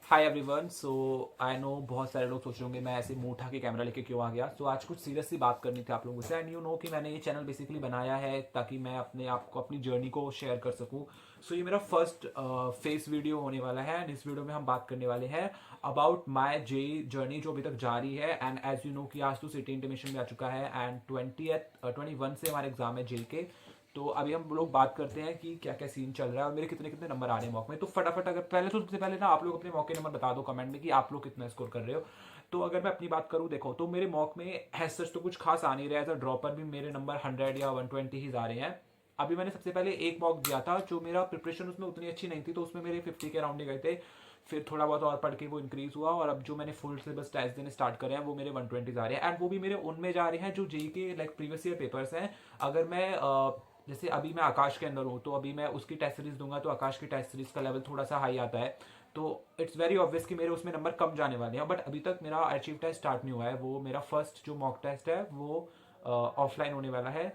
Hi everyone. So I know बहुत सारे लोग सोच रहे होंगे मैं ऐसे मुंह उठा के कैमरा लेके क्यों आ गया। सो आज कुछ सीरियस सी बात करनी थी आप लोगों से। एंड यू नो कि मैंने ये चैनल बेसिकली बनाया है ताकि मैं अपने आप को अपनी जर्नी को शेयर कर सकूं। सो ये मेरा फर्स्ट फेस वीडियो होने वाला है एंड इस वीडियो में हम बात करने वाले हैं अबाउट माई जे जर्नी जो अभी तक जारी है। एंड एज यू नो कि आज तो सिटी इंटीमेशन में आ चुका है एंड 21 से हमारे एग्जाम है जे के। तो अभी हम लोग बात करते हैं कि क्या क्या सीन चल रहा है और मेरे कितने कितने नंबर आ रहे हैं मॉक में। तो फटाफट अगर पहले तो सबसे पहले ना आप लोग अपने मॉक के नंबर बता दो कमेंट में कि आप लोग कितना स्कोर कर रहे हो। तो अगर मैं अपनी बात करूं, देखो तो मेरे मॉक में है सच तो कुछ खास आ नहीं रहा है। एज अ ड्रॉपर भी मेरे नंबर 100 या 120 ही आ रहे हैं। अभी मैंने सबसे पहले एक मॉक दिया था जो मेरा प्रिपरेशन उसमें उतनी अच्छी नहीं थी, तो उसमें मेरे 50 के अराउंड ही गए थे। फिर थोड़ा बहुत और पढ़ के वो इंक्रीज हुआ और अब जो मैंने फुल सिलेबस टेस्ट देने स्टार्ट करे हैं वो मेरे 120 आ रहे हैं। एंड वो भी मेरे उनमें जा रहे हैं जो जेई के लाइक प्रीवियस ईयर पेपर्स हैं। अगर मैं जैसे अभी मैं आकाश के अंदर हूँ तो अभी मैं उसकी टेस्ट सीरीज दूंगा तो आकाश की टेस्ट सीरीज का लेवल थोड़ा सा हाई आता है। तो इट्स वेरी ऑब्वियस कि मेरे उसमें नंबर कम जाने वाले हैं। बट अभी तक मेरा अचीव टेस्ट स्टार्ट नहीं हुआ है। वो मेरा फर्स्ट जो मॉक टेस्ट है वो ऑफलाइन होने वाला है।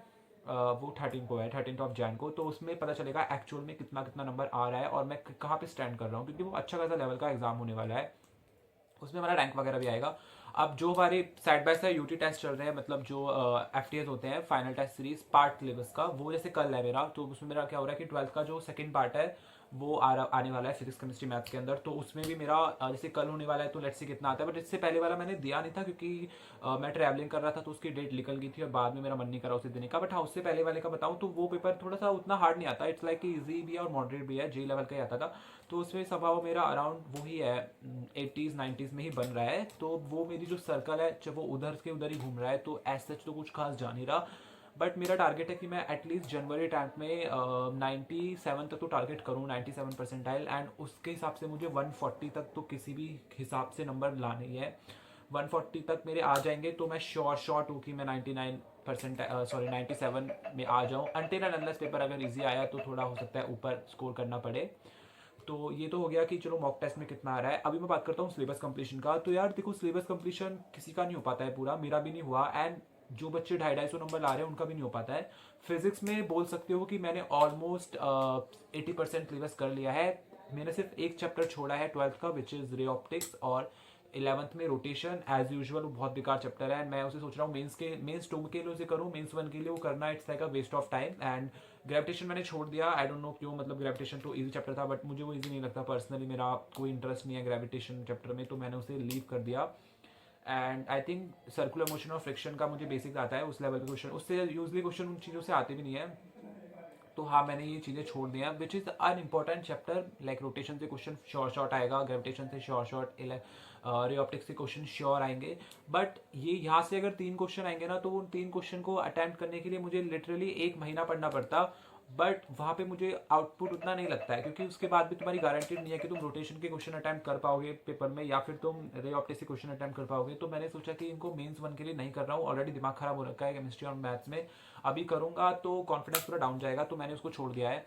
वो 13 को है, 13 ऑफ जैन को। तो उसमें पता चलेगा एक्चुअल में कितना कितना नंबर आ रहा है और मैं कहाँ पे स्टैंड कर रहा हूँ, क्योंकि वो अच्छा खासा लेवल का एग्जाम होने वाला है। उसमें हमारा रैंक वगैरह भी आएगा। अब जो हमारे side by side UT test चल रहे हैं, मतलब जो एफ टी एस होते हैं final test series part syllabus का, वो जैसे कल है मेरा, तो उसमें मेरा क्या हो रहा है कि 12th का जो सेकंड पार्ट है वो आने वाला है फिजिक्स केमिस्ट्री मैथ्स के अंदर। तो उसमें भी मेरा जैसे कल होने वाला है तो लेट्स सी कितना आता है। बट इससे पहले वाला मैंने दिया नहीं था क्योंकि मैं ट्रैवलिंग कर रहा था तो उसकी डेट निकल गई थी और बाद में मेरा मन नहीं करा उसे देने का। बट हाँ, उससे पहले वाले का बताऊँ तो वो पेपर थोड़ा सा उतना हार्ड नहीं आता। इट्स लाइक इजी भी है और मॉडरेट भी है, जी लेवल का ही आता था। तो उसमें स्वभाव मेरा अराउंड वही है, 80s 90s में ही बन रहा है। तो वो मेरी जो सर्कल है जब वो उधर के उधर ही घूम रहा है, तो एज सच तो कुछ खास जा नहीं रहा। बट मेरा टारगेट है कि मैं एटलीस्ट जनवरी टाइम में 97 तक तो टारगेट करूँ, 97 परसेंटाइल। एंड उसके हिसाब से मुझे 140 तक तो किसी भी हिसाब से नंबर लाने ही है। 140 तक मेरे आ जाएंगे तो मैं शॉर्ट हूँ कि मैं 99% सॉरी 97 में आ जाऊँ। अनटिल एंड अनलेस पेपर अगर इजी आया तो थोड़ा हो सकता है ऊपर स्कोर करना पड़े। तो ये तो हो गया कि चलो मॉक टेस्ट में कितना आ रहा है। अभी मैं बात करता हूँ सिलेबस कंप्लीशन का। तो यार देखो, सिलेबस कंप्लीशन किसी का नहीं हो पाता है पूरा, मेरा भी नहीं हुआ। एंड जो बच्चे 250-250 नंबर ला रहे हैं उनका भी नहीं हो पाता है। फिजिक्स में बोल सकते हो कि मैंने ऑलमोस्ट 80% सिलेबस कर लिया है। मैंने सिर्फ एक चैप्टर छोड़ा है 12th का, विच इज रे ऑप्टिक्स। और 11th में रोटेशन एज यूजुअल वो बहुत बेकार चैप्टर है। मैं उसे सोच रहा हूँ मेंस 2 के लिए उसे करूँ, मेंस 1 के लिए वो करना it's like a waste of time. And gravitation मैंने छोड़ दिया, आई डोंट नो क्यों। मतलब ग्रेविटेशन तो इजी चैप्टर था बट मुझे वो इजी नहीं लगता पर्सनली, मेरा कोई इंटरेस्ट नहीं है ग्रेविटेशन चैप्टर में, तो मैंने उसे लीव कर दिया। And I think circular motion और फ्रिक्शन का मुझे बेसिक आता है, उस लेवल के क्वेश्चन उससे यूजली क्वेश्चन उन चीज़ों से आते भी नहीं है। तो हाँ, मैंने ये चीज़ें छोड़ दी हैं, which is an important chapter. Like rotation से क्वेश्चन शॉर्ट आएगा, ग्रेविटेशन से शॉर्ट, रे ऑप्टिक्स से क्वेश्चन श्योर आएंगे। बट ये यहाँ से अगर 3 क्वेश्चन आएंगे ना, तो उन 3 क्वेश्चन को अटेम्प्ट करने के लिए मुझे लिटरली 1 महीना पढ़ना पड़ता। बट वहाँ पे मुझे आउटपुट उतना नहीं लगता है, क्योंकि उसके बाद भी तुम्हारी गारंटी नहीं है कि तुम रोटेशन के क्वेश्चन अटेम्प्ट कर पाओगे पेपर में या फिर तुम रे ऑप्टिक्स के क्वेश्चन अटेम्प्ट कर पाओगे। तो मैंने सोचा कि इनको मेंस 1 के लिए नहीं कर रहा हूँ, ऑलरेडी दिमाग खराब हो रखा है केमिस्ट्री और मैथ्स में। अभी करूंगा तो कॉन्फिडेंस पूरा डाउन जाएगा, तो मैंने उसको छोड़ दिया है।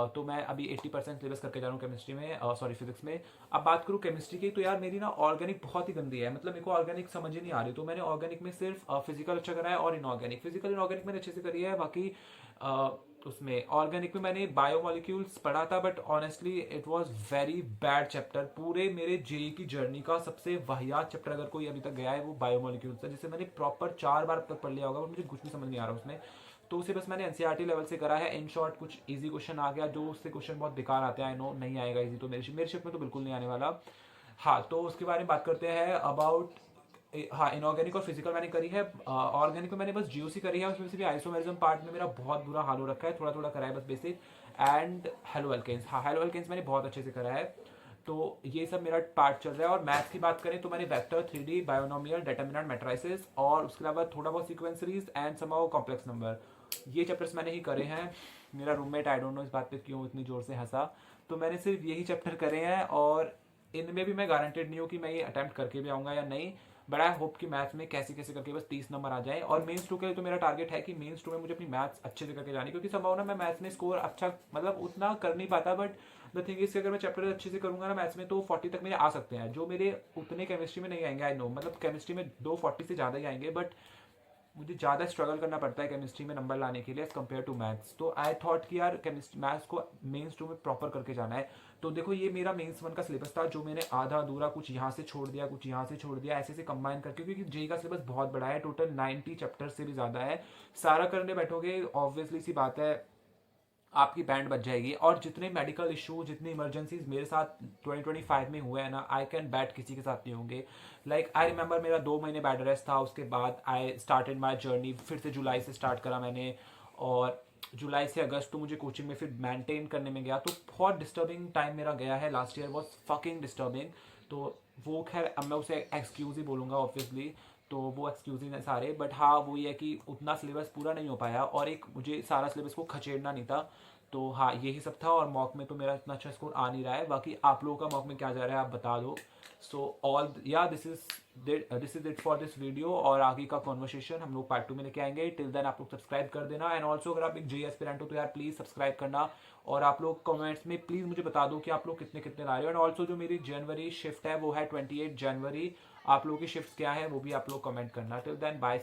तो मैं अभी 80% सिलेबस करके जा रहा हूँ केमिस्ट्री में, सॉरी फिजिक्स में। अब बात करूँ केमिस्ट्री की, तो यार मेरी ना ऑर्गेनिक बहुत ही गंदी है। मतलब मेरे को ऑर्गेनिक समझ ही नहीं आ रही। तो मैंने ऑर्गेनिक में सिर्फ फिजिकल अच्छा करा है और इनऑर्गेनिक। फिजिकल इनऑर्गेनिक मैंने अच्छे से करी है, बाकी उसमें ऑर्गेनिक में मैंने बायोमोलिक्यूल्स पढ़ा था। But honestly it was very bad chapter. पूरे मेरे जेई की जर्नी का सबसे वाहियात चैप्टर अगर कोई अभी तक गया है वो बायोमोलिक्यूल्स है, जिसे मैंने प्रॉपर 4 बार तक पढ़ लिया होगा, मुझे कुछ भी समझ नहीं आ रहा उसमें। तो उसे बस मैंने एनसीईआरटी लेवल से करा है। इन शॉर्ट कुछ इजी क्वेश्चन आ गया, जो उससे क्वेश्चन बहुत बेकार आते हैं, आई नो नहीं आएगा इजी, तो मेरे शिफ्ट में तो बिल्कुल नहीं आने वाला। हाँ, तो उसके बारे में बात करते हैं अबाउट। हाँ, इनऑर्गेनिक और फिजिकल मैंने करी है। ऑर्गेनिक में मैंने बस जीओसी करी है, उसमें से भी आइसोमेरिज्म पार्ट में मेरा बहुत बुरा हाल हो रखा है, थोड़ा थोड़ा करा है बस बेसिक। एंड हेलो एल्केन्स, हाँ हेलो एल्केन्स मैंने बहुत अच्छे से करा है। तो ये सब मेरा पार्ट चल रहा है। और मैथ्स की बात करें तो मैंने vector, 3D, binomial, determinant, matrices और उसके अलावा थोड़ा बहुत sequence series and somehow complex number, ये चैप्टर्स मैंने ही करे हैं। मेरा रूममेट आई डोंट नो इस बात पे क्यों इतनी जोर से हंसा। तो मैंने सिर्फ यही चैप्टर करे हैं और इनमें भी मैं गारंटेड नहीं हूँ कि मैं ये अटेम्प्ट करके भी आऊँगा या नहीं। बट आई होप कि मैथ्स में कैसे कैसे करके बस 30 नंबर आ जाए। और मेंस 2 के लिए तो मेरा टारगेट है कि मेंस 2 में मुझे अपनी मैथ्स अच्छे से करके जानी, क्योंकि संभावना मैं मैथ्स में स्कोर अच्छा मतलब उतना कर नहीं पाता। बट द थिंग इज, अगर मैं चैप्टर अच्छे से करूंगा ना मैथ्स में, तो 40 तक मेरे आ सकते हैं, जो मेरे उतने केमिस्ट्री में नहीं आएंगे। आई नो, मतलब केमिस्ट्री में 240 से ज़्यादा ही आएंगे। बट मुझे ज़्यादा स्ट्रगल करना पड़ता है केमिस्ट्री में नंबर लाने के लिए एज कम्पेयर टू मैथ्स। तो आई थॉट कि यार केमिस्ट्री मैथ्स को मेंस 2 में प्रॉपर करके जाना है। तो देखो ये मेरा मेंस 1 का सिलेबस था, जो मैंने आधा अधूरा कुछ यहाँ से छोड़ दिया, कुछ यहाँ से छोड़ दिया, ऐसे से कंबाइन करके, क्योंकि जेई का सिलेबस बहुत बड़ा है, टोटल 90 चैप्टर से भी ज़्यादा है। सारा करने बैठोगे ऑब्वियसली सी बात है आपकी बैंड बच जाएगी। और जितने मेडिकल इशू, जितनी इमरजेंसीज मेरे साथ 2025 में हुए हैं ना, आई कैन बैट किसी के साथ नहीं होंगे। लाइक आई रिमेंबर मेरा 2 महीने बेड रेस्ट था, उसके बाद आई स्टार्टेड माई जर्नी, फिर से जुलाई से स्टार्ट करा मैंने, और जुलाई से अगस्त तो मुझे कोचिंग में फिर मेंटेन करने में गया। तो बहुत डिस्टर्बिंग टाइम मेरा गया है, last year was fucking disturbing. तो वो खैर अब मैं उसे एक्सक्यूज ही बोलूँगा ऑब्वियसली, तो वो एक्सक्यूज ही हैं सारे। बट हाँ वो ये है कि उतना सिलेबस पूरा नहीं हो पाया, और एक मुझे सारा सिलेबस को खचेड़ना नहीं था। तो हाँ यही सब था, और मॉक में तो मेरा इतना अच्छा स्कोर आ नहीं रहा है। बाकी आप लोगों का मॉक में क्या जा रहा है आप बता दो। सो ऑल या this is it for this video, और आगे का कॉन्वर्सेशन हम लोग पार्ट 2 में लेके आएंगे। टिल देन आप लोग सब्सक्राइब कर देना, एंड ऑल्सो अगर आप एक जे एस्पिरेंट हो तो यार प्लीज़ सब्सक्राइब करना। और आप लोग कमेंट्स में प्लीज़ मुझे बता दो कि आप लोग कितने कितने ला रहे हो। एंड ऑल्सो जो मेरी जनवरी शिफ्ट है वो है 28 जनवरी, आप लोगों की शिफ्ट क्या है वो भी आप लोग कमेंट करना। Till then bye.